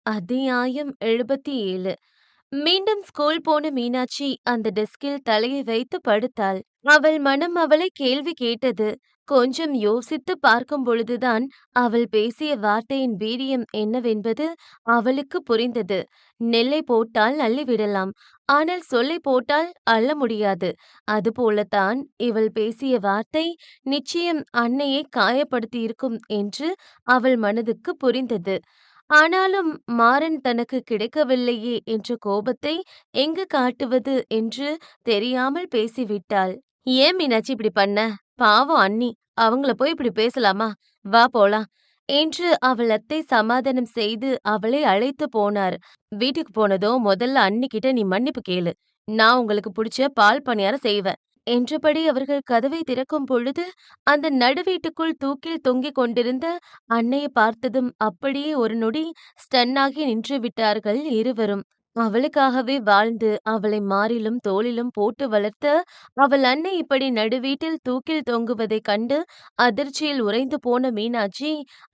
அத்தியாயம் 77. மீண்டும் ஸ்கூல் போன மீனாட்சி அந்த டெஸ்கில் தலையை வைத்து படுத்தாள். அவள் மனம் அவளை கேள்வி கேட்டது. கொஞ்சம் யோசித்து பார்க்கும் பொழுதுதான் அவள் பேசிய வார்த்தையின் வீரியம் என்னவென்பது அவளுக்கு புரிந்தது. நெல்லை போட்டால் அள்ளிவிடலாம், ஆனால் சொல்லை போட்டால் அள்ள முடியாது. அதுபோலத்தான் இவள் பேசிய வார்த்தை நிச்சயம் அன்னையை காயப்படுத்தியிருக்கும் என்று அவள் மனதுக்கு புரிந்தது. ஆனாலும் மாறன் தனக்கு கிடைக்கவில்லையே என்ற கோபத்தை எங்கு காட்டுவது என்று தெரியாமல் பேசிவிட்டாள். "ஏன் மீனாட்சி இப்படி பண்ண? பாவம் அண்ணி, அவங்கள போய் இப்படி பேசலாமா? வா போலாம்" என்று அவள் அத்தை சமாதானம் செய்து அவளை அழைத்து போனார். வீட்டுக்கு போனதும் முதல்ல அண்ணிக்கிட்ட நீ மன்னிப்பு கேளு. நான் உங்களுக்கு பிடிச்ச பால் பணியாரம் செய்வேன் என்றபடி அவர்கள் கதவை திறக்கும் பொழுது அந்த நடுவீட்டுக்குள் தூக்கில் தொங்கிக் கொண்டிருந்த அன்னையை பார்த்ததும் அப்படியே ஒரு நொடி ஸ்டன்னாகி நின்று விட்டார்கள் இருவரும். அவளுக்காகவே வாழ்ந்து அவளை மாரிலும் தோளிலும் போட்டு வளர்த்த அவள் அன்னை இப்படி நடுவீட்டில் தூக்கில் தொங்குவதைக் கண்டு அதிர்ச்சியில் உறைந்து போன மீனாட்சி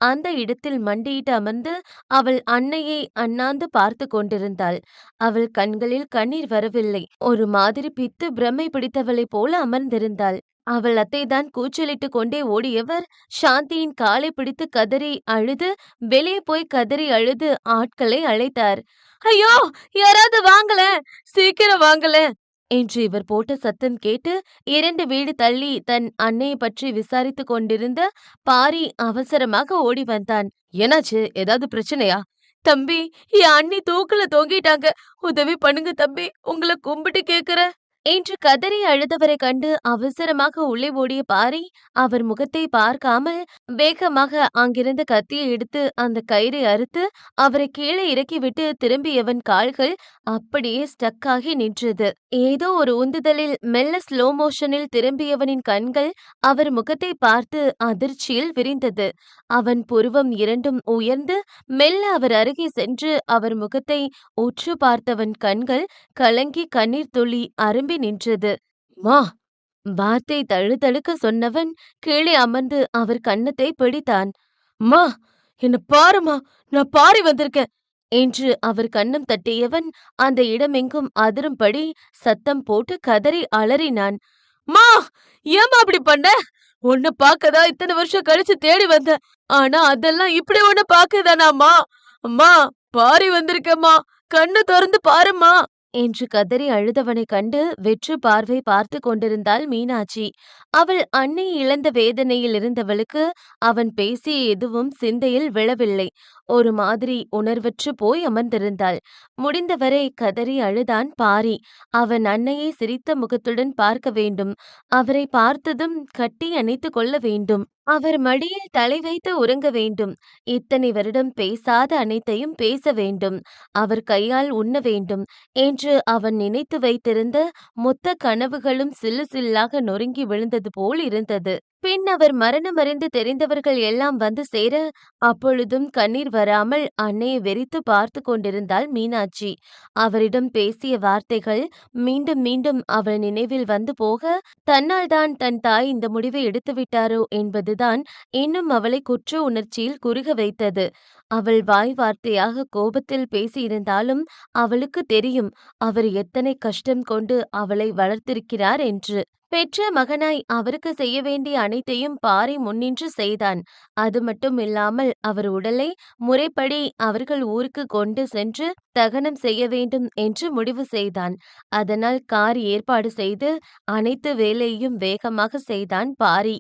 அந்த இடத்தில் மண்டியிட்டு அமர்ந்து அவள் அன்னையை அண்ணாந்து பார்த்து கொண்டிருந்தாள். அவள் கண்களில் கண்ணீர் வரவில்லை. ஒரு மாதிரி பித்து பிரமை பிடித்தவளைப் போல அமர்ந்திருந்தாள். அவள் அத்தைதான் கூச்சலிட்டு கொண்டே ஓடியவர் சாந்தியின் காலை பிடித்து கதறி அழுது வெளியே போய் கதறி அழுது ஆட்களை அழைத்தார். ஐயோ, யாராவது வாங்களேன், சீக்கிரம் வாங்களேன் என்று இவர் போட்ட சத்தம் கேட்டு 2 வீடு தள்ளி தன் அன்னையை பற்றி விசாரித்துக் கொண்டிருந்த பாரி அவசரமாக ஓடி வந்தான். என்னாச்சு, ஏதாவது பிரச்சனையா? தம்பி, என் அண்ணி தூக்குல தொங்கிட்டாங்க, உதவி பண்ணுங்க தம்பி, உங்களை கும்பிட்டு கேக்குறேன் என்று கதறி அழுதவரை கண்டு அவசரமாக உள்ளே ஓடிய பாரி அவர் முகத்தை பார்க்காமல் வேகமாக அங்கிருந்த கத்தியை எடுத்து அந்த கயிறை அறுத்து அவரை கீழே இறக்கிவிட்டு திரும்பியவன் கால்கள் அப்படியே ஸ்டக் ஆகி நின்றது. ஏதோ ஒரு உந்துதலில் மெல்ல ஸ்லோ மோஷனில் திரும்பியவனின் கண்கள் அவர் முகத்தை பார்த்து அதிர்ச்சியில் விரிந்தது. அவன் புருவம் இரண்டும் உயர்ந்து மெல்ல அவர் அருகே சென்று அவர் முகத்தை உற்று பார்த்தவன் கண்கள் கலங்கி கண்ணீர் துளி அரும்பி நின்றது. மா, வார்த்தை தழுதழுக்க சொன்னவன் கீழே அமர்ந்து அவர் கன்னத்தை பிடித்தான். மா, என்ன பாருமா, நான் பாரி வந்திருக்கேன் என்று அவர் கன்னம் தட்டியவன் அந்த இடமெங்கும் அதிரும்படி சத்தம் போட்டு கதறி அலறினான். மா, ஏமா அப்படி பண்ண? உன்னை பார்க்கதான் இத்தனை வருஷம் கழிச்சு தேடி வந்தேன். ஆனா அதெல்லாம் இப்படி ஒண்ணு பாக்குதானாமா? அம்மா, பாரி வந்திருக்கேம்மா, கண்ணு திறந்து பாரும்மா என்று கதறி அழுதவனை கண்டு வெற்று பார்வை பார்த்து கொண்டிருந்தாள் மீனாட்சி. அவள் அன்னை இழந்த வேதனையில் இருந்தவளுக்கு அவன் பேசிய எதுவும் சிந்தையில் விழவில்லை. ஒரு மாதிரி உணர்வற்று போய் அமர்ந்திருந்தாள். முடிந்தவரை கதறி அழுதான் பாரி. அவன் அன்னையை சிரித்த முகத்துடன் பார்க்க வேண்டும். அவரை பார்த்ததும் கட்டி அணைத்து கொள்ள வேண்டும். அவர் மடியில் தலை வைத்து உறங்க வேண்டும். இத்தனை வருடம் பேசாத அனைத்தையும் பேச வேண்டும். அவர் கையால் உண்ண வேண்டும் என்று அவன் நினைத்து வைத்திருந்த மொத்த கனவுகளும் சில்லு சில்லாக நொறுங்கி விழுந்தது போல் இருந்தது. பின் அவர் மரணமறிந்து தெரிந்தவர்கள் எல்லாம் வந்து சேர அப்பொழுதும் கண்ணீர் வராமல் அன்னையை வெறித்து பார்த்து கொண்டிருந்தாள் மீனாட்சி. அவரிடம் பேசிய வார்த்தைகள் மீண்டும் மீண்டும் அவள் நினைவில் வந்து போக தன்னால் தான் தன் தாய் இந்த முடிவை எடுத்துவிட்டாரோ என்பதுதான் இன்னும் அவளை குற்ற உணர்ச்சியில் குறுக வைத்தது. அவள் வாய் வார்த்தையாக கோபத்தில் பேசியிருந்தாலும் அவளுக்கு தெரியும் அவர் எத்தனை கஷ்டம் கொண்டு அவளை வளர்த்திருக்கிறார் என்று. பெற்ற மகனாய் அவருக்கு செய்ய வேண்டிய அனைத்தையும் பாரி முன்னின்று செய்தான். அது மட்டும் இல்லாமல் அவர் உடலை முறைப்படி அவர்கள் ஊருக்கு கொண்டு சென்று தகனம் செய்ய வேண்டும் என்று முடிவு செய்தான். அதனால் கார் ஏற்பாடு செய்து அனைத்து வேலையையும் வேகமாக செய்தான் பாரி.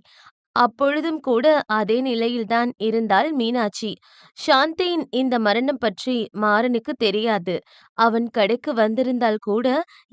அப்பொழுதும் கூட அதே நிலையில்தான் இருந்தாள் மீனாட்சி. சாந்தியின் இந்த மரணம் பற்றி மாறனுக்கு தெரியாது. அவன் கடைக்கு வந்திருந்தால் கூட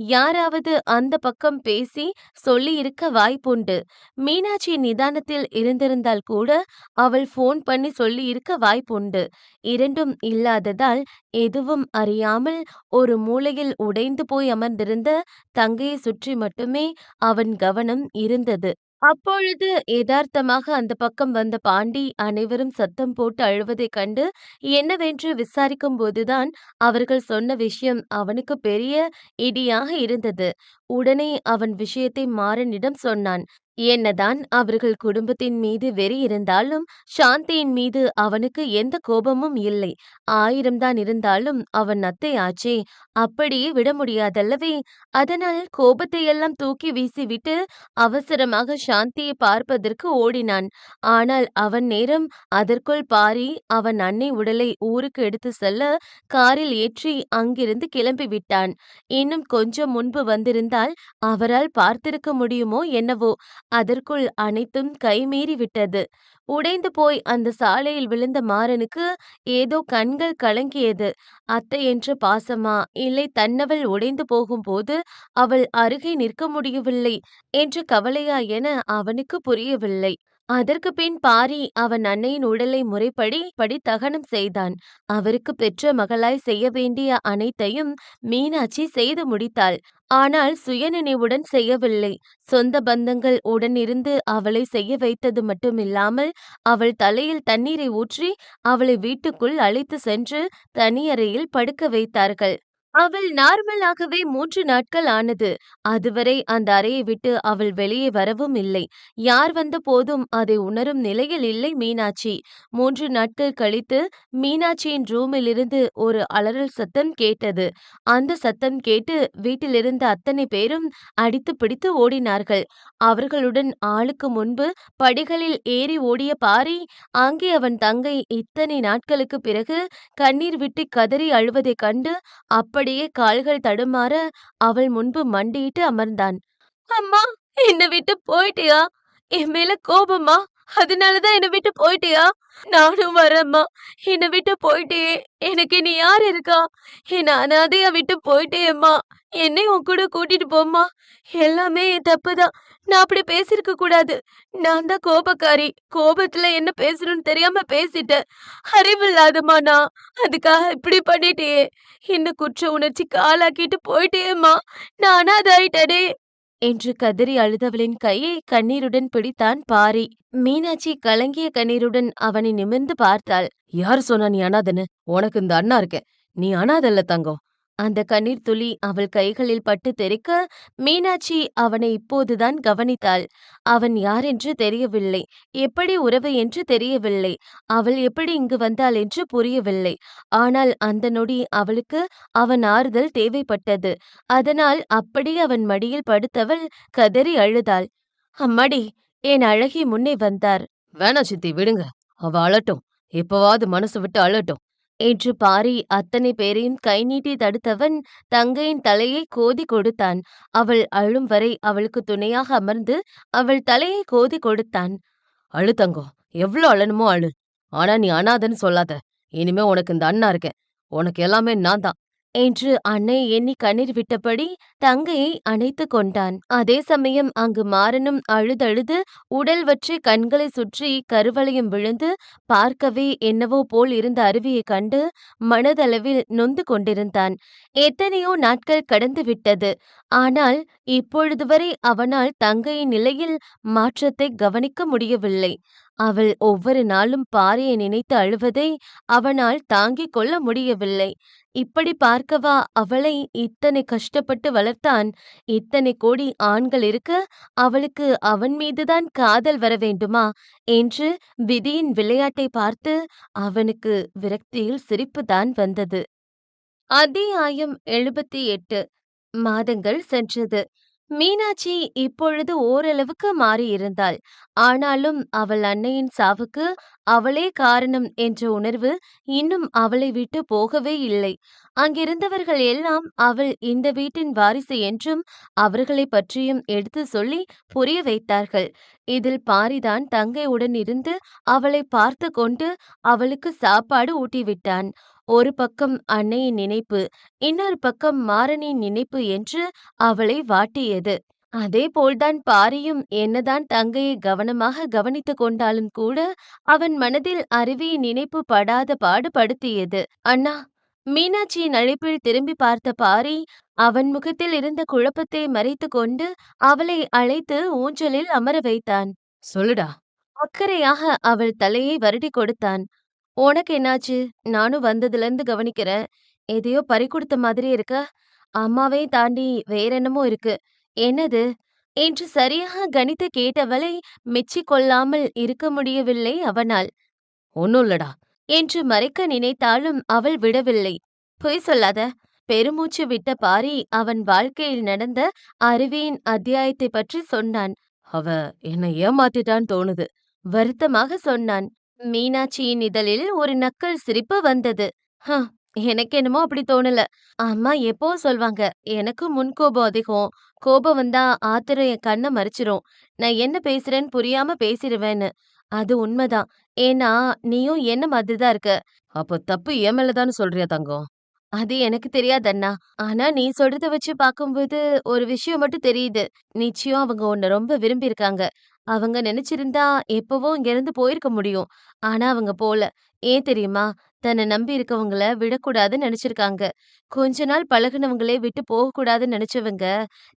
யாராவது அந்த பக்கம் பேசி சொல்லியிருக்க வாய்ப்புண்டு. மீனாட்சி நிதானத்தில் இருந்திருந்தால் கூட அவள் போன் பண்ணி சொல்லியிருக்க வாய்ப்புண்டு. இரண்டும் இல்லாததால் எதுவும் அறியாமல் ஒரு மூலையில் உடைந்து போய் அமர்ந்திருந்த தங்கையை சுற்றி மட்டுமே அவன் கவனம் இருந்தது. அப்பொழுது யதார்த்தமாக அந்த பக்கம் வந்த பாண்டி அனைவரும் சத்தம் போட்டு அழுவதைக் கண்டு என்னவென்று விசாரிக்கும் போதுதான் அவர்கள் சொன்ன விஷயம் அவனுக்கு பெரிய இடியாக இருந்தது. உடனே அவன் விஷயத்தை மாறனிடம் சொன்னான். என்னதான் அவர்கள் குடும்பத்தின் மீது வெறி இருந்தாலும், சாந்தியின் மீது அவனுக்கு எந்த கோபமும் இல்லை. 1000 தான் இருந்தாலும் அவன் அத்தை ஆச்சே! அப்படியே விட முடியாதல்லவே! அதனால் கோபத்தையெல்லாம் தூக்கி வீசிவிட்டு, அவசரமாக சாந்தியை பார்ப்பதற்கு ஓடினான். ஆனால் அவன் நேரம் அதற்குள் பாரி அவன் அன்னை உடலை ஊருக்கு எடுத்துச் செல்ல காரில் ஏற்றி அங்கிருந்து கிளம்பிவிட்டான். இன்னும் கொஞ்சம் முன்பு வந்திருந்தால் அவரால் பார்த்திருக்க முடியுமோ என்னவோ! அதற்குள் அனைத்தும் கைமீறி விட்டது. உடைந்து போய் அந்த சாலையில் விழுந்த மாறனுக்கு ஏதோ கண்கள் கலங்கியது. அத்தை என்ற பாசமா, இல்லை தன்னவள் உடைந்து போகும்போது அவள் அருகே நிற்க முடியவில்லை என்ற கவலையா என அவனுக்கு புரியவில்லை. அதற்கு பின் பாரி அவன் அன்னையின் உடலை முறைப்படி தகனம் செய்தான். அவருக்கு பெற்ற மகளாய் செய்ய வேண்டிய அனைத்தையும் மீனாட்சி செய்து முடித்தாள். ஆனால் சுயநினைவுடன் செய்யவில்லை. சொந்த பந்தங்கள் உடனிருந்து அவளை செய்ய வைத்தது மட்டுமில்லாமல், அவள் தலையில் தண்ணீரை ஊற்றி அவளை வீட்டுக்குள் அழைத்து சென்று தனியறையில் படுக்க வைத்தார்கள். அவள் நார்மலாகவே 3 நாட்கள் ஆனது. அதுவரை அந்த அறையை விட்டு அவள் வெளியே வரவும் இல்லை. யார் வந்த போதும் அதை உணரும் நிலையில் இல்லை மீனாட்சி. 3 நாட்கள் கழித்து மீனாட்சியின் ரூமிலிருந்து ஒரு அலறல் சத்தம் கேட்டது. அந்த சத்தம் கேட்டு வீட்டிலிருந்த அத்தனை பேரும் அடித்து பிடித்து ஓடினார்கள். அவர்களுடன் ஆளுக்கு முன்பு படிகளில் ஏறி ஓடிய பாரி, அங்கே அவன் தங்கை இத்தனை நாட்களுக்குப் பிறகு கண்ணீர் விட்டு கதறி அழுவதைக் கண்டு அப்படியே கால்கள் தடுமாற அவள் முன்பு மண்டியிட்டு அமர்ந்தான். அம்மா, என்ன விட்டு போயிட்டியா? என் மேல கோபமா? அதனாலதான் என்ன விட்டு போயிட்டியா? நானும் வரேம்மா. என்ன விட்டு போயிட்டியே, எனக்கு இனி யார் இருக்கா? என்ன அனாதையா விட்டு போயிட்டியேம்மா. என்னையும் உன் கூட கூட்டிட்டு போம்மா. எல்லாமே என் தப்புதான். நான் அப்படி பேசியிருக்க கூடாது. நான் தான் கோபக்காரி. கோபத்துல என்ன பேசணும்னு தெரியாம பேசிட்டேன். அறிவில்லாதம்மா நான். அதுக்காக இப்படி பண்ணிட்டியே. என்ன குற்ற உணர்ச்சிக்கு ஆளாக்கிட்டு போயிட்டியேம்மா. நான் அனாதை ஆயிட்டேனே என்று கதறி அழுதவளின் கையை கண்ணீருடன் பிடித்தான் பாரி. மீனாட்சி கலங்கிய கண்ணீருடன் அவனை நிமிர்ந்து பார்த்தாள். யார் சொன்னா நீ அனாதைன்னு? உனக்கு இந்த அண்ணா இருக்கேன். நீ அனாதை தங்கம். அந்த கண்ணீர் துளி அவள் கைகளில் பட்டு தெறிக்க மீனாட்சி அவனை இப்போதுதான் கவனித்தாள். அவன் யாரென்று தெரியவில்லை. எப்படி உறவு என்று தெரியவில்லை. அவள் எப்படி இங்கு வந்தாள் என்று புரியவில்லை. ஆனால் அந்த நொடி அவளுக்கு அவன் ஆறுதல் தேவைப்பட்டது. அதனால் அப்படியே அவன் மடியில் படுத்தவள் கதறி அழுதாள். அம்மாடி, என் அழகி முன்னே வந்தார். வேணா சித்தி, விடுங்க. அவ அழட்டும். இப்பவாவது மனசு விட்டு அழட்டும் என்று பாரி அத்தனை பேரையும் கை நீட்டி தடுத்தவன் தங்கையின் தலையை கோதி கொடுத்தான். அவள் அழும் வரை அவளுக்கு துணையாக அமர்ந்து அவள் தலையை கோதி கொடுத்தான். அழு தங்கம், எவ்ளோ அழணுமோ அழு. ஆனா நீ அனாதைன்னு சொல்லாத. இனிமே உனக்கு இந்த அண்ணா இருக்கேன். உனக்கு எல்லாமே நான் தான் என்று அன்னை எண்ணி கண்ணீர் விட்டபடி தங்கையை அணைத்து கொண்டான். அதே சமயம் அங்கு மாறனும் அழுதழுது உடல் வற்றி கண்களை சுற்றி கருவளையம் விழுந்து பார்க்கவே என்னவோ போல் இருந்த அருவியைக் கண்டு மனதளவில் நொந்து கொண்டிருந்தான். எத்தனையோ நாட்கள் கடந்து விட்டது. ஆனால் இப்பொழுது வரை அவனால் தங்கையின் நிலையில் மாற்றத்தை கவனிக்க முடியவில்லை. அவள் ஒவ்வொரு நாளும் பாறையை நினைத்து அழுவதை அவனால் தாங்கிக் கொள்ள முடியவில்லை. இப்படி பார்க்கவா அவளை இத்தனை கஷ்டப்பட்டு வளர்த்தான்? இத்தனை கோடி ஆண்கள் இருக்க அவளுக்கு அவன் மீதுதான் காதல் வர வேண்டுமா என்று விதியின் விளையாட்டை பார்த்து அவனுக்கு விரக்தியில் சிரிப்புதான் வந்தது. அத்தியாயம் 78. மாதங்கள் சென்றது. மீனாட்சி இப்பொழுது ஓரளவுக்கு மாறியிருந்தாள். ஆனாலும் அவள் அன்னையின் சாவுக்கு அவளே காரணம் என்ற உணர்வு இன்னும் அவளை விட்டு போகவே இல்லை. அங்கிருந்தவர்கள் எல்லாம் அவள் இந்த வீட்டின் வாரிசு என்றும் அவர்களை பற்றியும் எடுத்து சொல்லி புரிய வைத்தார்கள். இதில் பாரிதான் தங்கையுடன் இருந்து அவளை பார்த்து கொண்டு அவளுக்கு சாப்பாடு ஊட்டிவிட்டான். ஒரு பக்கம் அன்னையின் நினைப்பு, இன்னொரு பக்கம் மாறனின் நினைப்பு என்று அவளை வாட்டியது. அதேபோல்தான் பாரியும் என்னதான் தங்கையை கவனமாக கவனித்துக் கொண்டாலும் கூட அவன் மனதில் அருவியின் நினைப்பு படாத பாடு படுத்தியது. அண்ணா! மீனாட்சியின் அழைப்பில் திரும்பி பார்த்த பாரி அவன் முகத்தில் இருந்த குழப்பத்தை மறைத்து கொண்டு அவளை அழைத்து ஊஞ்சலில் அமர வைத்தான். சொல்லுடா! அக்கறையாக அவள் தலையை வருடி கொடுத்தான். உனக்கு என்னாச்சு? நானும் வந்ததுலேருந்து கவனிக்கிறேன். எதையோ பறி கொடுத்த மாதிரி இருக்க. அம்மாவை தாண்டி வேற என்னமோ இருக்கு. என்னது என்று சரியாக கணித்து கேட்டவளை மெச்சிக்கொள்ளாமல் இருக்க முடியவில்லை அவனால். ஒன்னும் இல்லடா என்று மறைக்க நினைத்தாலும் அவள் விடவில்லை. பொய் சொல்லாத. பெருமூச்சு விட்ட பாரி அவன் வாழ்க்கையில் நடந்த அருவியின் அத்தியாயத்தை பற்றி சொன்னான். அவ என்னை ஏமாத்திட்டான்னு தோணுது. வருத்தமாக சொன்னான். மீனாட்சியின் இதழில் ஒரு நக்கல் சிரிப்பு வந்தது. "ஹ, எனக்கு என்னமோ அப்படி தோணல. அம்மா எப்பவும் சொல்வாங்க, எனக்கு முன்கோபம் அதிகம். கோபம் வந்தா ஆத்திரம் என் கண்ண மறைச்சிரும். நான் என்ன பேசுறேன்னு புரியாம பேசிருவேன்னு. அது உண்மைதான். ஏன்னா நீயும் என்ன மாதிரி தான் இருக்க. அப்போ தப்பு என் மேல தான்னு சொல்றியா தங்கம்? அது எனக்கு தெரியாது அண்ணா. ஆனா நீ சொல்றத வச்சு பார்க்கும்போது ஒரு விஷயம் மட்டும் தெரியுது. நிச்சயம் அவங்க உன்ன ரொம்ப விரும்பியிருக்காங்க. அவங்க நினைச்சிருந்தா எப்பவோ இங்கிருந்து போயிருக்க முடியும். ஆனா அவங்க போல. ஏன் தெரியுமா? தன்னை நம்பி இருக்கவங்கள விடக்கூடாதுன்னு நினைச்சிருக்காங்க. கொஞ்ச நாள் பழகுனவங்களே விட்டு போகக்கூடாதுன்னு நினைச்சவங்க,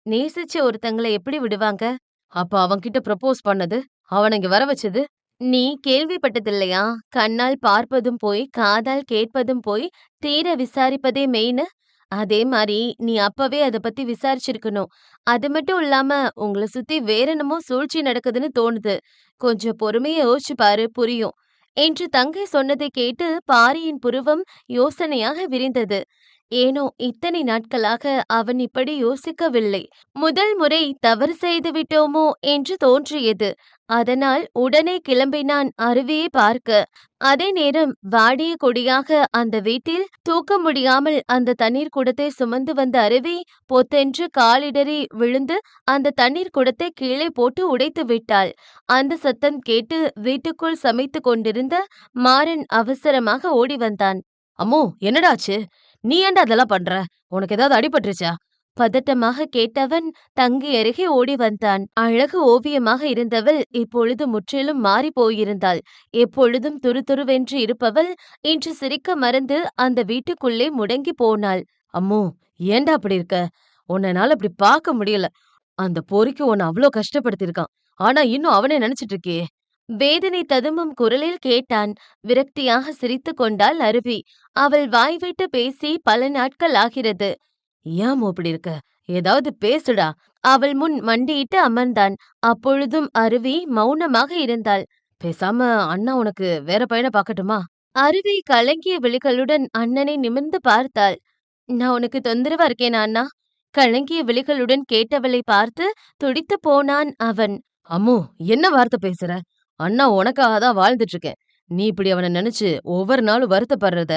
நேசிச்ச ஒருத்தங்கள எப்படி விடுவாங்க? அப்ப அவன்கிட்ட ப்ரப்போஸ் பண்ணது, அவன இங்க வர வச்சது, நீ கேள்விப்பட்டதில்லையா? கண்ணால் பார்ப்பதும் போய், காதால் கேட்பதும் போய், தீர விசாரிப்பதே மெயினு. அதே மாரி நீ அப்பவே அத பத்தி விசாரிச்சிருக்கணும். அது மட்டும் இல்லாம உங்கள சுத்தி வேற என்னமோ சூழ்ச்சி நடக்குதுன்னு தோணுது. கொஞ்சம் பொறுமையா யோசிச்சு பாரு புரியும். என்று தங்கை சொன்னதைக் கேட்டு பாரியின் புருவம் யோசனையாக விரிந்தது. ஏனோ இத்தனை நாட்களாக அவன் இப்படி யோசிக்கவில்லை. முதல் முறை தவறு செய்து விட்டோமோ என்று தோன்றியது. அதனால் உடனே கிளம்பினான் அருவியை பார்க்க. அதே நேரம் வாடிய கொடியாக அந்த வீட்டில் தூக்க முடியாமல் அந்த தண்ணீர் குடத்தை சுமந்து வந்த அருவி பொத்தென்று காலிடறி விழுந்து அந்த தண்ணீர் குடத்தை கீழே போட்டு உடைத்து விட்டாள். அந்த சத்தம் கேட்டு வீட்டுக்குள் சமைத்துக் கொண்டிருந்த மாறன் அவசரமாக ஓடி வந்தான். அம்மோ, என்னடாச்சு? நீ ஏன்டா அதெல்லாம் பண்ற? உனக்கு ஏதாவது அடிபட்டுருச்சா? பதட்டமாக கேட்டவன் தங்கி அருகே ஓடி வந்தான். அழகு ஓவியமாக இருந்தவள் இப்பொழுது முற்றிலும் மாறி போயிருந்தாள். எப்பொழுதும் துருதுருவென்று இருப்பவள் இன்று சிரிக்க மறந்து அந்த வீட்டுக்குள்ளே முடங்கி போனாள். அம்மோ, ஏன்டா அப்படி இருக்க? உன்னால அப்படி பார்க்க முடியல. அந்த பொறுக்கி உன்னை அவ்ளோ கஷ்டப்படுத்திருக்கான். ஆனா இன்னும் அவனே நினைச்சிட்டு இருக்கியே. வேதனை ததும்பும் குரலில் கேட்டான். விரக்தியாக சிரித்துக் கொண்டாள் அருவி. அவள் வாய்விட்டு பேசி பல நாட்கள் ஆகிறது. ஏன் இப்படி இருக்க? ஏதாவது பேசுடா. அவள் முன் மண்டியிட்டு அமர்ந்தான். அப்பொழுதும் அருவி மௌனமாக இருந்தாள். பேசாம அண்ணா உனக்கு வேற பையனை பார்க்கட்டுமா? அருவி கலங்கிய விழிகளுடன் அண்ணனை நிமிர்ந்து பார்த்தாள். நான் உனக்கு தொந்தரவா இருக்கேனா அண்ணா? கலங்கிய விழிகளுடன் கேட்டவளை பார்த்து துடித்துப் போனான் அவன். அம்மு, என்ன வார்த்தை பேசுற? அண்ணா உனக்காக தான் வாழ்ந்துட்டு இருக்கேன். நீ இப்படி அவனை நினைச்சு ஒவ்வொரு நாளும் வருத்தப்படுறத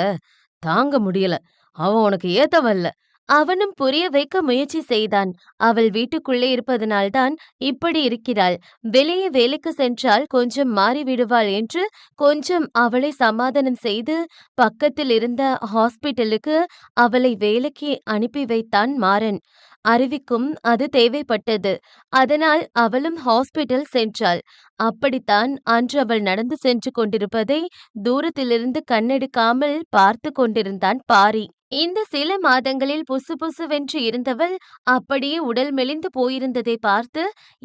தாங்க முடியல. அவன் உனக்கு ஏத்தவன் இல்ல. அவனும் புரிய வைக்க முயற்சி செய்தான். அவள் வீட்டுக்குள்ளே இருப்பதனால்தான் இப்படி இருக்கிறாள். வெளியே வேலைக்கு சென்றால் கொஞ்சம் மாறிவிடுவாள் என்று கொஞ்சம் அவளை சமாதானம் செய்து பக்கத்தில் இருந்த ஹாஸ்பிட்டலுக்கு அவளை வேலைக்கு அனுப்பி வைத்தான் மாறன். அருவிக்கும் அது தேவைப்பட்டது. அதனால் அவளும் ஹாஸ்பிட்டல் சென்றாள். அப்படித்தான் அன்று அவள் நடந்து சென்று கொண்டிருப்பதை தூரத்திலிருந்து கண்ணெடுக்காமல் பார்த்து கொண்டிருந்தான் பாரி. இந்த சில மாதங்களில் புசுபுசுவென்று இருந்தவள் அப்படியே உடல் மெலிந்து போயிருந்ததை பார்த்து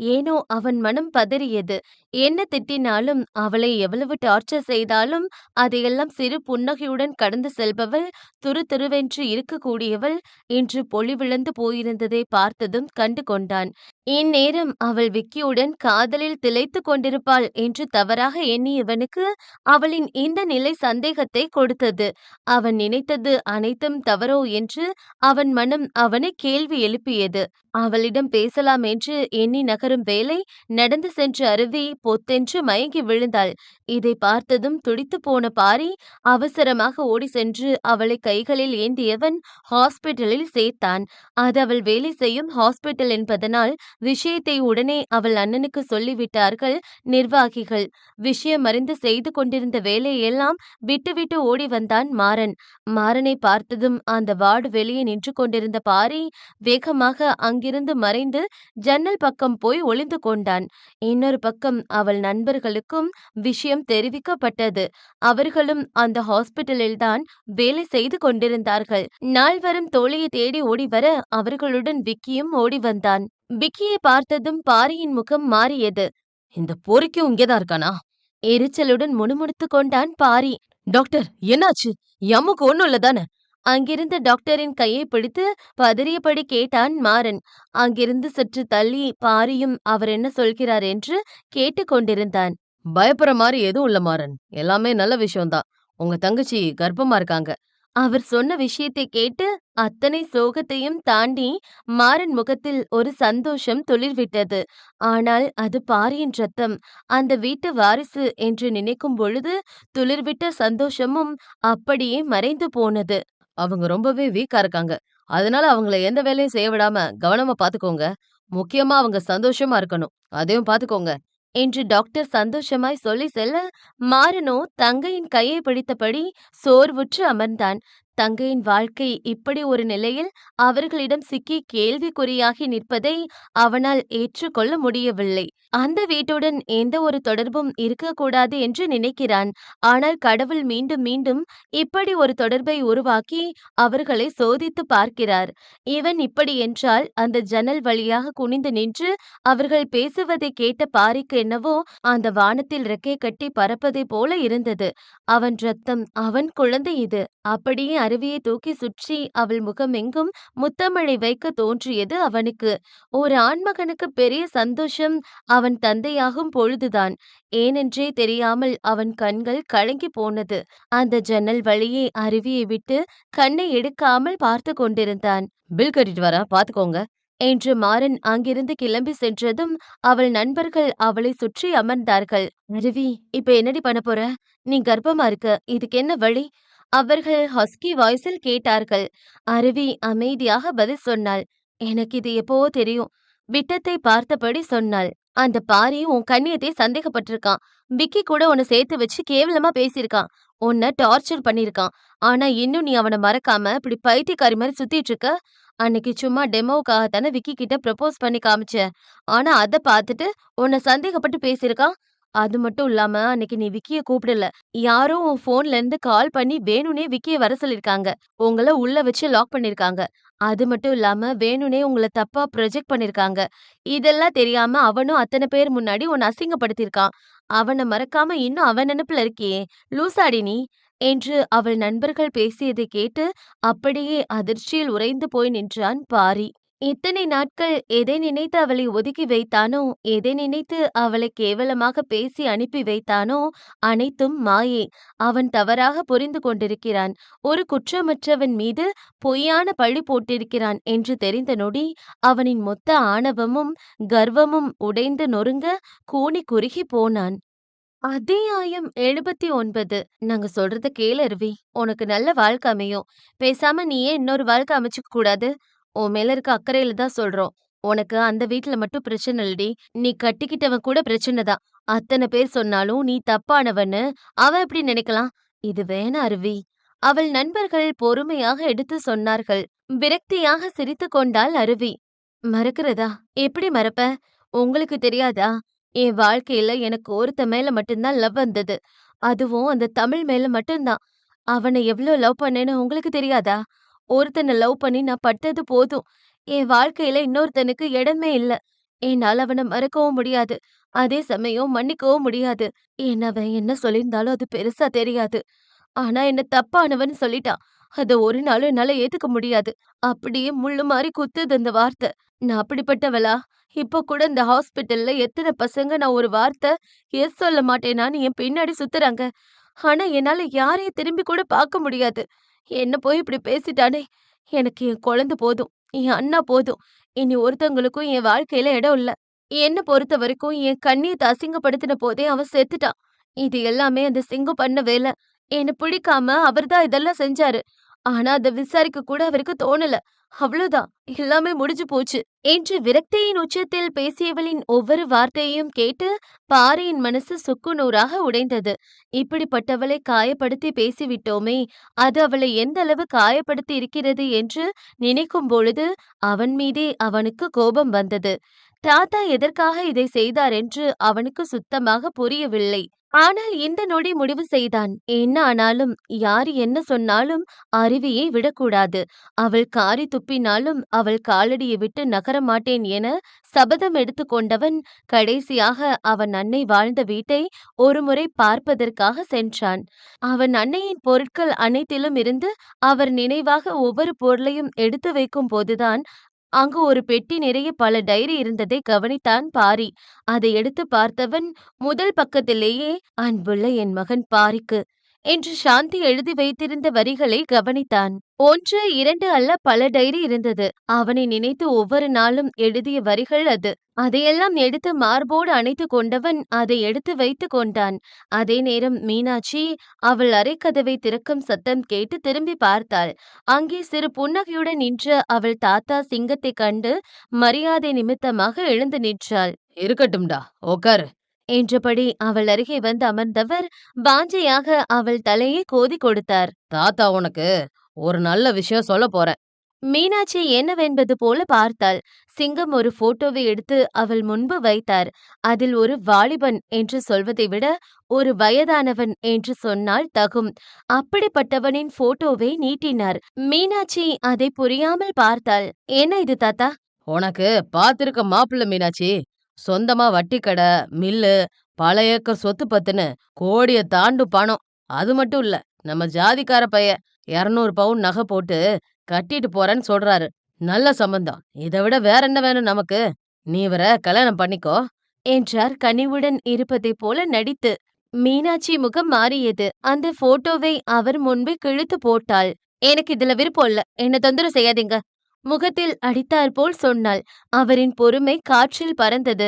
ஏனோ அவன் மனம் பதறியது. என்ன திட்டினாலும் அவளை எவ்வளவு டார்ச்சர் செய்தாலும் அதையெல்லாம் சிறு புன்னகையுடன் கடந்து செல்பவள், துருதுருவென்று இருக்கக்கூடியவள் இன்று பொலிவிழந்து போயிருந்ததை பார்த்ததும் கண்டு கொண்டான். இந்நேரம் அவள் விக்கியுடன் காதலில் திளைத்துக் கொண்டிருப்பாள் என்று தவறாக எண்ணியவனுக்கு அவளின் இந்த நிலை சந்தேகத்தை கொடுத்தது. அவன் நினைத்தது அனைத்தும் தவறோ என்று அவன் மனம் அவனை கேள்வி எழுப்பியது. அவளிடம் பேசலாம் என்று எண்ணி நகரும் வேளை நடந்து சென்ற அருவி பொத்தென்று மயங்கி விழுந்தாள். இதை பார்த்ததும் துடித்து போன பாரி அவசரமாக ஓடி சென்று அவளை கைகளில் ஏந்தியவன் ஹாஸ்பிட்டலில் சேர்த்தான். அது அவள் வேலை செய்யும் ஹாஸ்பிட்டல் என்பதனால் விஷயத்தை உடனே அவள் அண்ணனுக்கு சொல்லிவிட்டார்கள் நிர்வாகிகள். விஷயம் அறிந்து செய்து கொண்டிருந்த வேலையெல்லாம் விட்டுவிட்டு ஓடி வந்தான் மாறன். மாறனை பார்த்ததும் அந்த வார்டு வெளியே நின்று கொண்டிருந்த பாரி வேகமாக அங்கிருந்து மறைந்து ஜன்னல் பக்கம் போய் ஒளிந்து கொண்டான். இன்னொரு பக்கம் அவள் நண்பர்களுக்கும் விஷயம் தெரிவிக்கப்பட்டது. அவர்களும் அந்த ஹாஸ்பிட்டலில்தான் வேலை செய்து கொண்டிருந்தார்கள். நால்வரும் தோழியை தேடி ஓடி வர அவர்களுடன் விக்கியும் ஓடி வந்தான். விக்கியை பார்த்ததும் பாரியின் முகம் மாறியது. இந்த பொறுக்கியும் இங்கேதான் இருக்கானா? எரிச்சலுடன் முணுமுணுத்துக் கொண்டான் பாரி. டாக்டர், என்னாச்சு? எம்முக்கு ஒண்ணும் இல்லதானே? அங்கிருந்த டாக்டரின் கையை பிடித்து பதறியபடி கேட்டான் மாறன். அங்கிருந்து சற்று தள்ளி பாரியும் அவர் என்ன சொல்கிறார் என்று கேட்டுக் கொண்டிருந்தான். பயப்படுற மாரி எதுவும் இல்ல மாறன். எல்லாமே நல்ல விஷயம் தான். உங்க தங்கச்சி கர்ப்பமா இருக்காங்க. அவர் சொன்ன விஷயத்தை கேட்டு அத்தனை சோகத்தையும் தாண்டி மாறன் முகத்தில் ஒரு சந்தோஷம் துளிர்விட்டது. ஆனால் அது பாரியின் ரத்தம். அந்த வீட்டு வாரிசு என்று நினைக்கும் பொழுது துளிர்விட்ட சந்தோஷமும் அப்படியே மறைந்து போனது. அவங்க ரொம்பவே வீக்கா இருக்காங்க. அதனால அவங்கள எந்த வேலையும் செய்ய விடாம கவனமா பாத்துக்கோங்க. முக்கியமா அவங்க சந்தோஷமா இருக்கணும். அதையும் பாத்துக்கோங்க. என்று டாக்டர் சந்தோஷமாய் சொல்லி செல்ல, மாறனோ தங்கையின் கையை பிடித்தபடி சோர்வுற்று அமர்ந்தான். தங்கையின் வாழ்க்கை இப்படி ஒரு நிலையில் அவர்களிடம் சிக்கி கேள்விக்குறியாகி நிற்பதை அவனால் ஏற்றுக்கொள்ள முடியவில்லை. அந்த வீட்டுடன் எந்த ஒரு தொடர்பும் இருக்கக்கூடாது என்று நினைக்கிறான். ஆனால் கடவுள் மீண்டும் மீண்டும் இப்படி ஒரு தொடர்பை உருவாக்கி அவர்களை சோதித்து பார்க்கிறார். இவன் இப்படி என்றால் அந்த ஜன்னல் வழியாக குனிந்து நின்று அவர்கள் பேசுவதை கேட்ட பாரிக்கு என்னவோ அந்த வானத்தில் ரெக்கை கட்டி பறப்பதைப் போல இருந்தது. அவன் ரத்தம், அவன் குழந்தை இது. அப்படியே அருவியை தூக்கி சுற்றி அவள் முகமெங்கும் முத்தமழை வைக்க தோன்றியது அவனுக்கு. ஒரு ஆண்மகனுக்கு பெரிய சந்தோஷம் அவன் தந்தையாகும் பொழுதுதான். ஏனென்றே தெரியாமல் அவன் கண்கள் கலங்கி போனது. அந்த ஜன்னல் வழியே அருவியை விட்டு கண்ணை எடுக்காமல் பார்த்து கொண்டிருந்தான். பில் கட்டிட்டு வரேன் பாத்துக்கோங்க என்று மாறன் அங்கிருந்து கிளம்பி சென்றதும் அவள் நண்பர்கள் அவளை சுற்றி அமர்ந்தார்கள். அருவி, இப்ப என்னடி பண்ண போற? நீ கர்ப்பமா இருக்க, இதுக்கு என்ன வழி? அவர்கள் ஹஸ்கி வாய்ஸில் கேட்டார்கள். அருவி அமைதியாக பதில் சொன்னாள். எனக்கு இது எப்பவோ தெரியும். விட்டத்தை பார்த்தபடி சொன்னாள். அந்த பாரி உன் கண்ணியத்தை சந்தேகப்பட்டிருக்கான். விக்கி கூட உன்னை சேர்த்து வச்சு கேவலமா பேசியிருக்கான். உன்னை டார்ச்சர் பண்ணியிருக்கான். ஆனா இன்னும் நீ அவனை மறக்காம இப்படி பைத்தியக்காரி மாதிரி சுத்திட்டு இருக்க. அன்னைக்கு சும்மா டெமோவுக்காக தானே விக்கி கிட்ட ப்ரப்போஸ் பண்ணி காமிச்ச. ஆனா அத பார்த்துட்டு உன்னை சந்தேகப்பட்டு பேசியிருக்கான். அது மட்டும் இல்லாம அன்னைக்கு நீ விக்கிய கூப்பிடல. யாரோ உன் ஃபோன்ல இருந்து கால் பண்ணி வேணும்னே விக்கிய வர சொல்லிருக்காங்க. உங்கள உள்ள வச்சு லாக் பண்ணிருக்காங்க. அது மட்டும் இல்லாம வேணும்னே உங்கள தப்பா ப்ரொஜெக்ட் பண்ணிருக்காங்க. இதெல்லாம் தெரியாம அவனும் அத்தன பேர் முன்னாடி உன்ன அசிங்கப்படுத்தியிருக்கான். அவன மறக்காம இன்னும் அவன் நெனப்புல இருக்கியே! லூசாடி நீ! என்று அவள் நண்பர்கள் பேசியதைக் கேட்டு அப்படியே அதிர்ச்சியில் உறைந்து போய் நின்றான் பாரி. இத்தனை நாட்கள் எதை நினைத்து அவளை ஒதுக்கி வைத்தானோ, எதை நினைத்து அவளை கேவலமாக பேசி அனுப்பி வைத்தானோ, அனைத்தும் மாயை. அவன் தவறாக புரிந்து கொண்டிருக்கிறான். ஒரு குற்றமற்றவன் மீது பொய்யான பழி போட்டிருக்கிறான் என்று தெரிந்த நொடி, அவனின் மொத்த ஆணவமும் கர்வமும் உடைந்து நொறுங்க கூனி குறுகி போனான். அத்தியாயம் 79. நாங்க சொல்றத கேளு அருவி. உனக்கு நல்ல வாழ்க்கை அமையும். பேசாம நீ ஏன் இன்னொரு வாழ்க்கை அமைச்சுக்க கூடாது? உன் மேல இருக்க அக்கறையில தான் சொல்றோம். உனக்கு அந்த வீட்ல மட்டும் பிரச்சனை இல்லடி. நீ கட்டிக்கிட்டவன் கூட பிரச்சனை தான். அத்தன பேர் சொன்னாலும் நீ தப்பானவன்னு அவன் எப்படி நினைக்கலாம்? இது வேணாம் அருவி. அவள் நண்பர்கள் பொறுமையாக எடுத்து சொன்னார்கள். விரக்தியாக சிரித்துக் கொண்டாள் அருவி. மறக்கிறதா? எப்படி மறப்ப? உங்களுக்கு தெரியாதா? என் வாழ்க்கையில எனக்கு ஒருத்தன் மேல மட்டும் தான் லவ் வந்தது. அதுவும் அந்த தமிழ் மேல மட்டும் தான். அவன எவ்ளோ லவ் பண்ணேன்னு உங்களுக்கு தெரியாதா? ஒருத்தன லவ் பண்ணி நான் பட்டது போதும். என் வாழ்க்கையில இன்னொருத்தனுக்கு இடமே இல்ல. என்னால அவன மறக்கவும் முடியாது. அதே சமயம் மன்னிக்கவும் முடியாது. என்ன அவன் என்ன சொல்லியிருந்தாலும் அது பெருசா தெரியாது. ஆனா என்ன தப்பானவன்னு சொல்லிட்டான். அத ஒரு நாளும் என்னால ஏத்துக்க முடியாது. அப்படியே முள்ளு மாரி குத்துது அந்த வார்த்தை. நான் அப்படிப்பட்டவளா? இப்போ கூட இந்த ஹாஸ்பிட்டல்ல எத்தன பசங்க நான் ஒரு வார்த்தை எஸ் சொல்ல மாட்டேனான்னு என் பின்னாடி சுத்துறாங்க. ஆனா என்னால யாரையும் திரும்பி கூட பார்க்க முடியாது. என்ன போய் இப்படி பேசிட்டானே! எனக்கு என் குழந்தை போதும். என் அண்ணா போதும். இனி ஒருத்தவங்களுக்கும் என் வாழ்க்கையில இடம் இல்ல. என்ன பொறுத்தவரைக்கும் என் கண்ணியத்த அசிங்கப்படுத்தின போதே அவன் செத்துட்டான். இது எல்லாமே அந்த சிங்கம் பண்ண வேலை. என்ன பிடிக்காம அவர்தான் இதெல்லாம் செஞ்சாரு. ஆனா அத விசாரிக்க கூட அவருக்கு தோணல. அவ்வளவுதான். எல்லாமே முடிஞ்சு போச்சு. என்று விரக்தியின் உச்சத்தில் பேசியவளின் ஒவ்வொரு வார்த்தையையும் கேட்டு பாரியின் மனசு சுக்குநூறாக உடைந்தது. இப்படிப்பட்டவளை காயப்படுத்தி பேசிவிட்டோமே, அது அவளை எந்த அளவு காயப்படுத்தி இருக்கிறது என்று நினைக்கும் பொழுது அவன் மீதே அவனுக்கு கோபம் வந்தது. தாத்தா எதற்காக இதை செய்தார் என்று அவனுக்கு சுத்தமாக புரியவில்லை. ஆனால் இந்த நொடி முடிவு செய்தான். என்ன ஆனாலும், யாரு என்ன சொன்னாலும் அருவியை விடக்கூடாது. அவள் காரி துப்பினாலும் அவள் காலடியை விட்டு நகர மாட்டேன் என சபதம் எடுத்துக் கொண்டவன், கடைசியாக அவன் அன்னை வாழ்ந்த வீட்டை ஒருமுறை பார்ப்பதற்காக சென்றான். அவன் அன்னையின் பொருட்கள் அனைத்திலும் இருந்து அவர் நினைவாக ஒவ்வொரு பொருளையும் எடுத்து வைக்கும் போதுதான் அங்கு ஒரு பெட்டி நிறைய பல டைரி இருந்ததை கவனித்தான் பாரி. அதை எடுத்து பார்த்தவன் முதல் பக்கத்திலேயே "அன்புள்ள என் மகன் பாரிக்கு" என்று சாந்தி எழுதி வைத்திருந்த வரிகளை கவனித்தான். 1, 2 அல்ல, பல டைரி இருந்தது. அவனை நினைத்து ஒவ்வொரு நாளும் எழுதிய வரிகள் அது. அதையெல்லாம் எடுத்து மார்போடு அணைத்துக் கொண்டவன் அதை எடுத்து வைத்துக் கொண்டான். அதே நேரம் மீனாட்சி அவள் அறைக்கதவை திறக்கும் சத்தம் கேட்டு திரும்பி பார்த்தாள். அங்கே சிறு புன்னகையுடன் நின்ற அவள் தாத்தா சிங்கத்தைக் கண்டு மரியாதை நிமித்தமாக எழுந்து நின்றாள். "இருக்கட்டும்டா, உக்காரு" என்றபடி அவள் அருகே வந்து அமர்ந்தவர் வாஞ்சையாக அவள் தலையை கோதிக் கொடுத்தார். "தாத்தா உனக்கு ஒரு நல்ல விஷயம் சொல்லப் போறேன்." மீனாட்சி என்னவென்பது போல பார்த்தாள். சிங்கம் ஒரு போட்டோவை எடுத்து அவள் முன்பு வைத்தார். அதில் ஒரு வாலிபன் என்று சொல்வதை விட ஒரு வயதானவன் என்று சொன்னால் தகும். அப்படிப்பட்டவனின் போட்டோவை நீட்டினார். மீனாட்சி அதை புரியாமல் பார்த்தாள். "என்ன இது தாத்தா?" "உனக்கு பாத்திருக்க மாப்பிள்ளை மீனாட்சி. சொந்தமா வட்டி கடை, மில்லு, பல ஏக்கர் சொத்து பத்துன்னு கோடிய தாண்டும் பணம். அது மட்டும் இல்ல, நம்ம ஜாதிக்கார பையன் 200 பவுன் நகை போட்டு கட்டிட்டு போறேன்னு சொல்றாரு. நல்ல சம்பந்தம். இதை விட வேற என்ன வேணும் நமக்கு? நீ இவர கல்யாணம் பண்ணிக்கோ" என்றார் கனிவுடன் இருப்பதைப் போல நடித்து. மீனாட்சி முகம் மாறியது. அந்த போட்டோவை அவர் முன்பே கிழித்து போட்டாள். "எனக்கு இதுல விருப்பம் இல்ல. என்ன தொந்தரவு செய்யாதீங்க" முகத்தில் அடித்தாற்போல் சொன்னாள். அவரின் பொறுமை காற்றில் பறந்தது.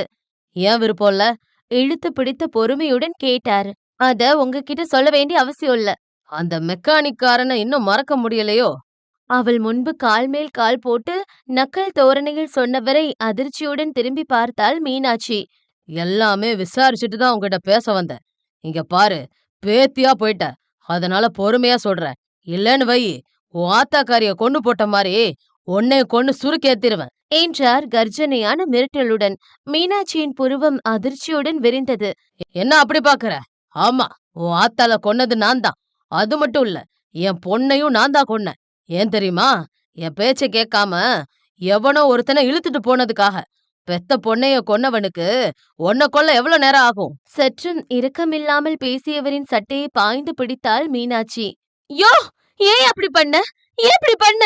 "ஏன் விருப்பம் இல்ல?" இழுத்து பிடித்த பொறுமையுடன் கேட்டார். "அத உங்ககிட்ட சொல்ல வேண்டிய அவசியம் இல்ல." "அந்த மெக்கானிக்காரனை இன்னும் மறக்க முடியலையோ?" அவள் முன்பு கால் மேல் கால் போட்டு நக்கல் தோரணையில் சொன்னவரை அதிர்ச்சியுடன் திரும்பி பார்த்தாள் மீனாட்சி. "எல்லாமே விசாரிச்சுட்டு தான் உங்ககிட்ட பேச வந்தேன். இங்க பாரு, பேத்தியா போயிட்ட. அதனால பொறுமையா சொல்றேன். இல்லன்னு வை, உன் ஆத்தாக்காரிய கொன்னு போட்ட மாதிரி உன்னைய கொன்னு சுருக்கேத்திருவேன்" என்றார் கர்ஜனையான மிரட்டலுடன். மீனாட்சியின் புருவம் அதிர்ச்சியுடன் விரிந்தது. "என்ன அப்படி பாக்குற? ஆமா, உன் ஆத்தால கொன்னது நான் தான். அது மட்டும் இல்ல, என் பொண்ணையும் நான் தான் கொன்னேன். ஏன் தெரியுமா? என் பேச்ச கேட்காம எவனோ ஒருத்தனை இழுத்துட்டு போனதுக்காக. பெத்த பொண்ணைய கொன்னவனுக்கு உன்னை கொல்ல எவ்வளவு நேரம் ஆகும்?" சற்றும் இரக்கமில்லாமல் பேசியவரின் சட்டையை பாய்ந்து பிடித்தாள் மீனாட்சி. "யோ, ஏன் அப்படி பண்ண? ஏன் இப்படி பண்ண?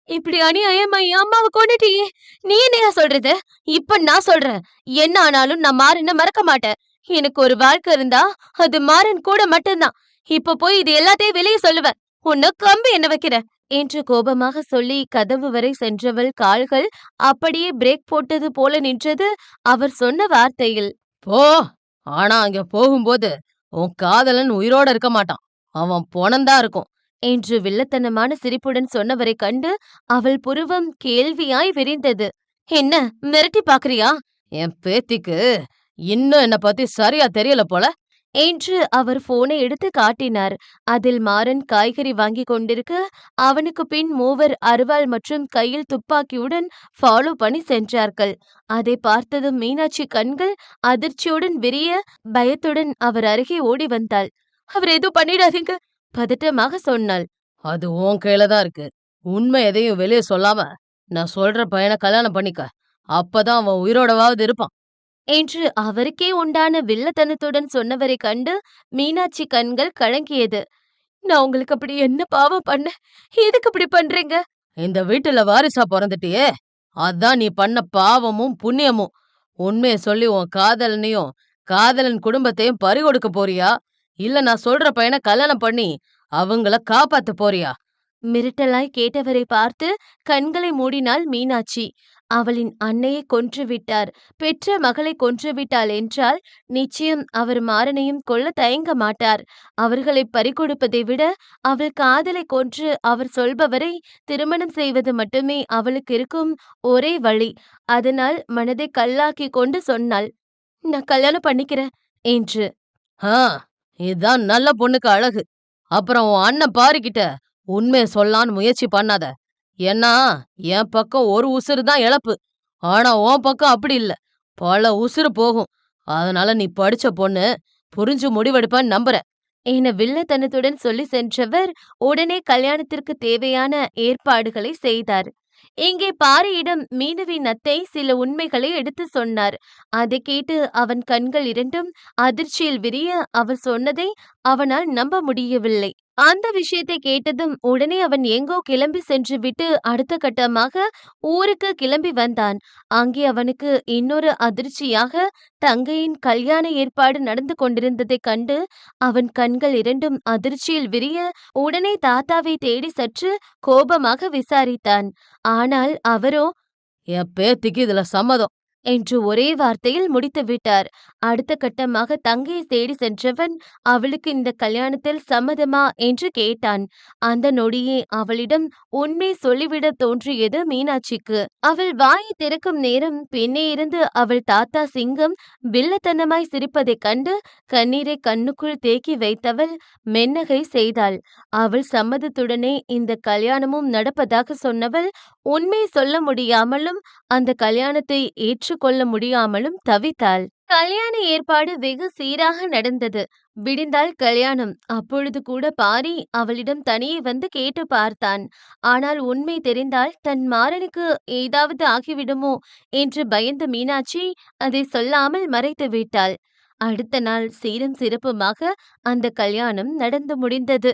இப்படி அநியாயமா என் அம்மாவை கொன்னுட்டியே! நீ என்னையா சொல்றது? இப்ப நான் சொல்றேன். என்ன ஆனாலும் நான் மாறனை மறக்க மாட்டேன். எனக்கு ஒரு வாழ்க்கை இருந்தா அது மாறன் கூட மட்டும்தான். இப்ப போய் இது எல்லாத்தையும் வெளியே சொல்லுவேன். உன்னை கம்பி என்ன வைக்கிற" என்று கோபமாக சொல்லி கதவு வரை சென்றவள் கால்கள் அப்படியே பிரேக் போட்டது போல நின்றது அவர் சொன்ன வார்த்தையில். "போ. ஆனா அங்க போகும்போது உன் காதலன் உயிரோட இருக்க மாட்டான். அவன் பொணந்தா இருக்கும்" என்று வில்லத்தனமான சிரிப்புடன் சொன்னவரை கண்டு அவள் புருவம் கேள்வியாய் விரிந்தது. "என்ன மிரட்டி பாக்குறியா? என் பேத்திக்கு இன்னும் என்ன பத்தி சரியா தெரியல போல" என்று அவர் போனை எடுத்து காட்டினார். அதில் மாறன் காய்கறி வாங்கி கொண்டிருக்க, அவனுக்கு பின் மூவர் அரிவாள் மற்றும் கையில் துப்பாக்கியுடன் ஃபாலோ பண்ணி சென்றார்கள். அதை பார்த்ததும் மீனாட்சி கண்கள் அதிர்ச்சியுடன் விரிய, பயத்துடன் அவர் அருகே ஓடி வந்தாள். "அவர் எதுவும் பண்ணிடாதீங்க" பதட்டமாக சொன்னாள். "அது உன் கையில தான் இருக்கு. உண்மை எதையும் வெளியே சொல்லாம நான் சொல்ற பையனை கல்யாணம் பண்ணிக்க. அப்பதான் அவன் உயிரோடவாவது இருப்பான்" என்று அவருக்கே உண்டான வில்லத்தனத்துடன் சொன்னவரை கண்டு மீனாட்சி கண்கள் கலங்கியது. "நான் உங்களுக்கு அப்படி என்ன பாவம் பண்ண? எதுக்கு இப்படி பண்றீங்க?" "இந்த வீட்டுல வாரிசா பிறந்துட்டியே, அதான் நீ பண்ண பாவமும் புண்ணியமும். உண்மையை சொல்லி உன் காதலனையும் காதலன் குடும்பத்தையும் பறிகொடுக்க போறியா, இல்ல நான் சொல்ற பையனை கல்யாணம் பண்ணி அவங்கள காப்பாத்த போறியா?" மிரட்டலாய் கேட்டவரை பார்த்து கண்களை மூடினாள் மீனாட்சி. அவளின் அன்னையை கொன்றுவிட்டார், பெற்ற மகளை கொன்றுவிட்டாள் என்றால் நிச்சயம் அவர் மாறனையும் கொல்ல தயங்க மாட்டார். அவர்களை பறிகொடுப்பதை விட அவள் காதலை கொன்று அவர் சொல்பவரை திருமணம் செய்வது மட்டுமே அவளுக்கு இருக்கும் ஒரே வழி. அதனால் மனதை கல்லாக்கி கொண்டு சொன்னாள், "நான் கல்யாணம் பண்ணிக்கிறேன்" என்று. "ஆ, இதுதான் நல்ல பொண்ணுக்கு அழகு. அப்புறம் உன் அண்ணன் பாரிக்கிட்ட உண்மையை சொல்லான்னு முயற்சி பண்ணாத. ஏன்னா என் பக்கம் ஒரு உசுறு தான் இழப்பு. ஆனா உன் பக்கம் அப்படி இல்ல, பல உசுறு போகும். அதனால நீ படிச்ச பொண்ணு, புரிஞ்சு முடிவெடுப்பான்னு நம்புறேன் என வில்லத்தனத்துடன் சொல்லி சென்றவர் உடனே கல்யாணத்திற்கு தேவையான ஏற்பாடுகளை செய்தார். இங்கே பாரியிடம் மீனவின் அத்தை சில உண்மைகளை எடுத்து சொன்னார். அதை கேட்டு அவன் கண்கள் இரண்டும் அதிர்ச்சியில் விரிய அவர் சொன்னதை அவனால் நம்ப முடியவில்லை. அந்த விஷயத்தை கேட்டதும் உடனே அவன் எங்கோ கிளம்பி சென்று விட்டு அடுத்த கட்டமாக ஊருக்கு கிளம்பி வந்தான். அங்கே அவனுக்கு இன்னொரு அதிர்ச்சியாக தங்கையின் கல்யாண ஏற்பாடு நடந்து கொண்டிருந்ததைக் கண்டு அவன் கண்கள் இரண்டும் அதிர்ச்சியில் விரிய உடனே தாத்தாவை தேடி சற்று கோபமாக விசாரித்தான். ஆனால் அவரோ, என் பேத்திக்கு இதுல சம்மதம் என்று ஒரே வார்த்தையில் முடித்து விட்டார். அடுத்த கட்டமாக தங்கையை தேடி சென்றவன் அவளுக்கு இந்த கல்யாணத்தில் சம்மதமா என்று கேட்டான். அந்த நொடியே அவளிடம் உண்மை சொல்லிவிட தோன்றியது மீனாட்சிக்கு. அவள் வாயை திறக்கும் நேரம் பின்னே இருந்து அவள் தாத்தா சிங்கம் வில்லத்தனமாய் சிரிப்பதைக் கண்டு கண்ணீரை கண்ணுக்குள் தேக்கி வைத்தவள் மென்னகை செய்தாள். அவள் சம்மதத்துடனே இந்த கல்யாணமும் நடப்பதாக சொன்னவள் உண்மை சொல்ல முடியாமலும் அந்த கல்யாணத்தை ஏற்றுக்கொள்ள முடியாமலும் தவித்தாள். கல்யாண ஏற்பாடு வெகு சீராக நடந்தது. விடிந்தால் கல்யாணம். அப்பொழுது கூட பாரி அவளிடம் தனியே வந்து கேட்டு பார்த்தான். ஆனால் உண்மை தெரிந்தால் தன் மாறனுக்கு ஏதாவது ஆகிவிடுமோ என்று பயந்த மீனாட்சி அதை சொல்லாமல் மறைத்து விட்டாள். அடுத்த நாள் சீரும் சிறப்புமாக அந்த கல்யாணம் நடந்து முடிந்தது.